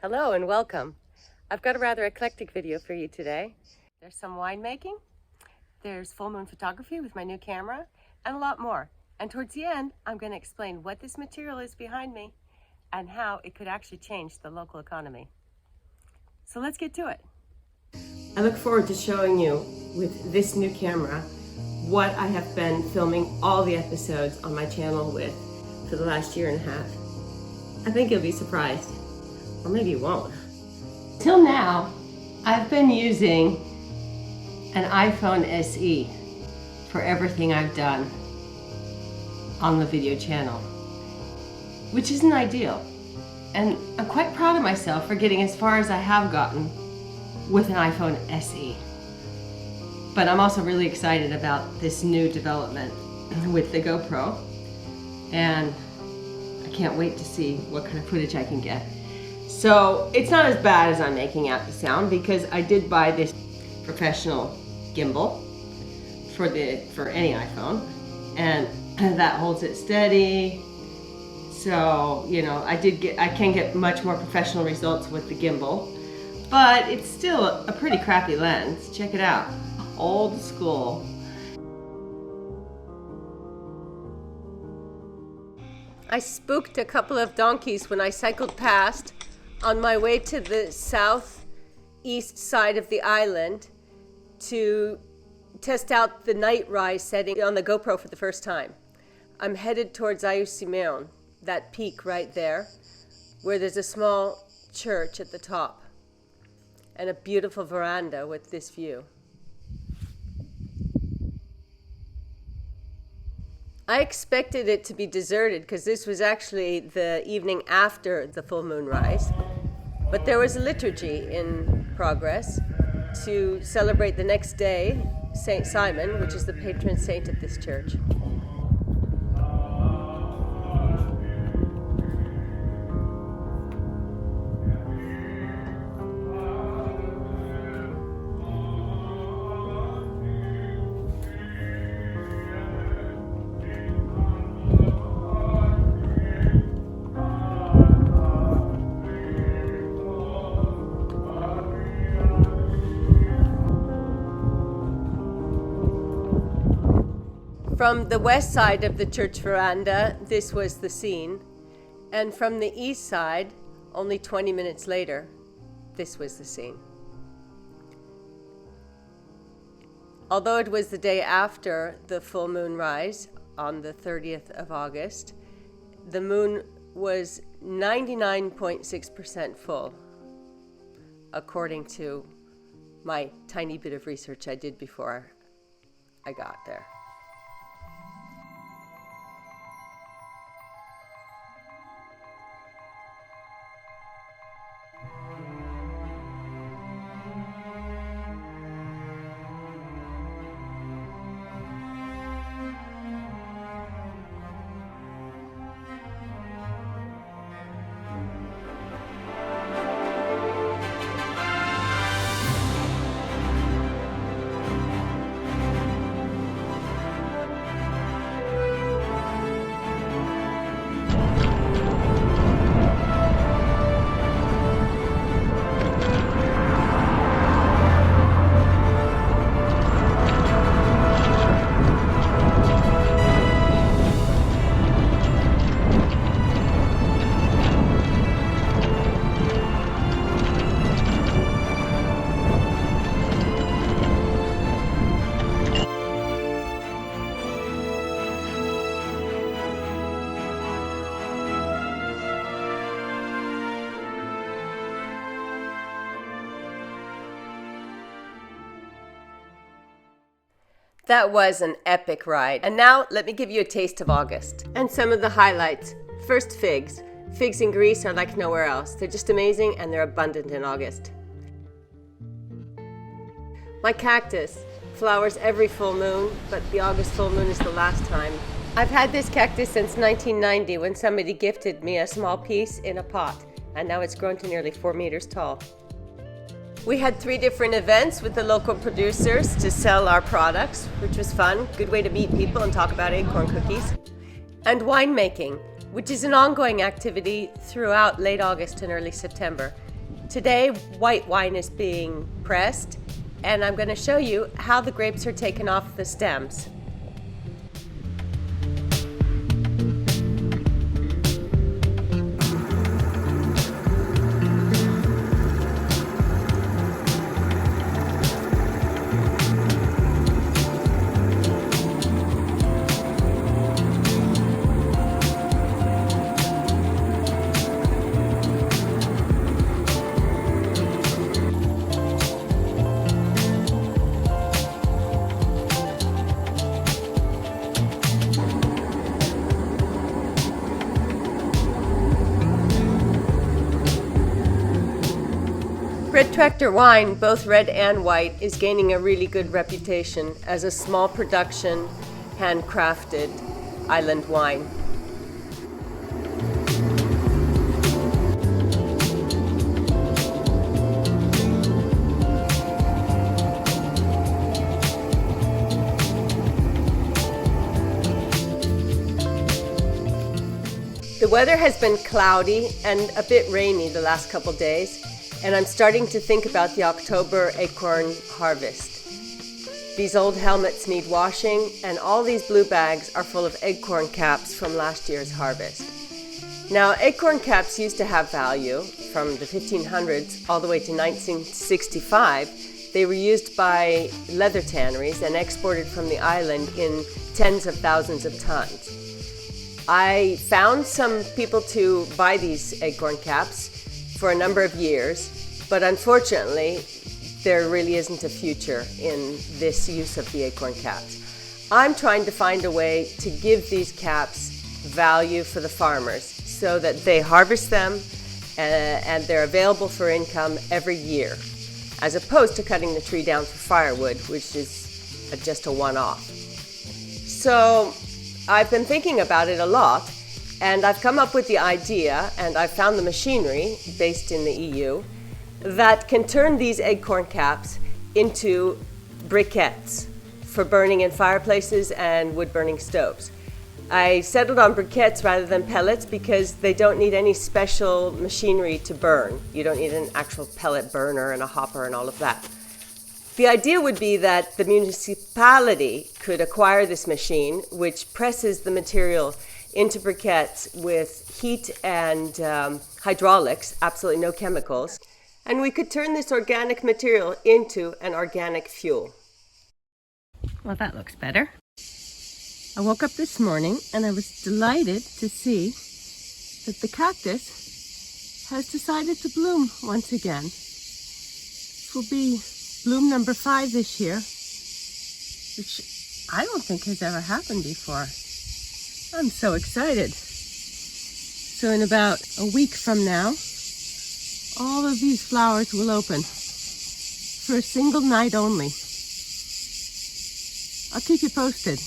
Hello and welcome. I've got a rather eclectic video for you today. There's some winemaking, there's full moon photography with my new camera, and a lot more. And towards the end, I'm going to explain what this material is behind me and how it could actually change the local economy. So let's get to it. I look forward to showing you with this new camera what I have been filming all the episodes on my channel with for the last year and a half. I think you'll be surprised. Or maybe you won't. Till now, I've been using an iPhone SE for everything I've done on the video channel, which isn't ideal. And I'm quite proud of myself for getting as far as I have gotten with an iPhone SE. But I'm also really excited about this new development with the GoPro, and I can't wait to see what kind of footage I can get. So it's not as bad as I'm making out to sound, because I did buy this professional gimbal for any iPhone, and that holds it steady. So, you know, I can get much more professional results with the gimbal, but it's still a pretty crappy lens. Check it out, old school. I spooked a couple of donkeys when I cycled past on my way to the southeast side of the island to test out the night rise setting on the GoPro for the first time. I'm headed towards Simeon, that peak right there, where there's a small church at the top and a beautiful veranda with this view. I expected it to be deserted because this was actually the evening after the full moon rise, but there was a liturgy in progress to celebrate the next day Saint Simon, which is the patron saint of this church. From the west side of the church veranda, this was the scene, and from the east side, only 20 minutes later, this was the scene. Although it was the day after the full moon rise, on the 30th of August, the moon was 99.6% full, according to my tiny bit of research I did before I got there. That was an epic ride. And now let me give you a taste of August and some of the highlights. First, figs. Figs in Greece are like nowhere else. They're just amazing, and they're abundant in August. My cactus flowers every full moon, but the August full moon is the last time. I've had this cactus since 1990 when somebody gifted me a small piece in a pot, and now it's grown to nearly 4 meters tall. We had 3 different events with the local producers to sell our products, which was fun. Good way to meet people and talk about Acorn cookies. And winemaking, which is an ongoing activity throughout late August and early September. Today, white wine is being pressed, and I'm going to show you how the grapes are taken off the stems. Red Tractor wine, both red and white, is gaining a really good reputation as a small production, handcrafted island wine. The weather has been cloudy and a bit rainy the last couple days, and I'm starting to think about the October acorn harvest. These old helmets need washing, and all these blue bags are full of acorn caps from last year's harvest. Now, acorn caps used to have value from the 1500s all the way to 1965. They were used by leather tanneries and exported from the island in tens of thousands of tons. I found some people to buy these acorn caps for a number of years, but unfortunately there really isn't a future in this use of the acorn caps. I'm trying to find a way to give these caps value for the farmers so that they harvest them and they're available for income every year, as opposed to cutting the tree down for firewood, which is just a one-off. So I've been thinking about it a lot, and I've come up with the idea, and I've found the machinery based in the EU that can turn these acorn caps into briquettes for burning in fireplaces and wood-burning stoves. I settled on briquettes rather than pellets because they don't need any special machinery to burn. You don't need an actual pellet burner and a hopper and all of that. The idea would be that the municipality could acquire this machine, which presses the material into briquettes with heat and hydraulics, absolutely no chemicals, and we could turn this organic material into an organic fuel. Well, that looks better. I woke up this morning and I was delighted to see that the cactus has decided to bloom once again. This will be bloom number 5 this year, which I don't think has ever happened before. I'm so excited. So in about a week from now, all of these flowers will open for a single night only. I'll keep you posted.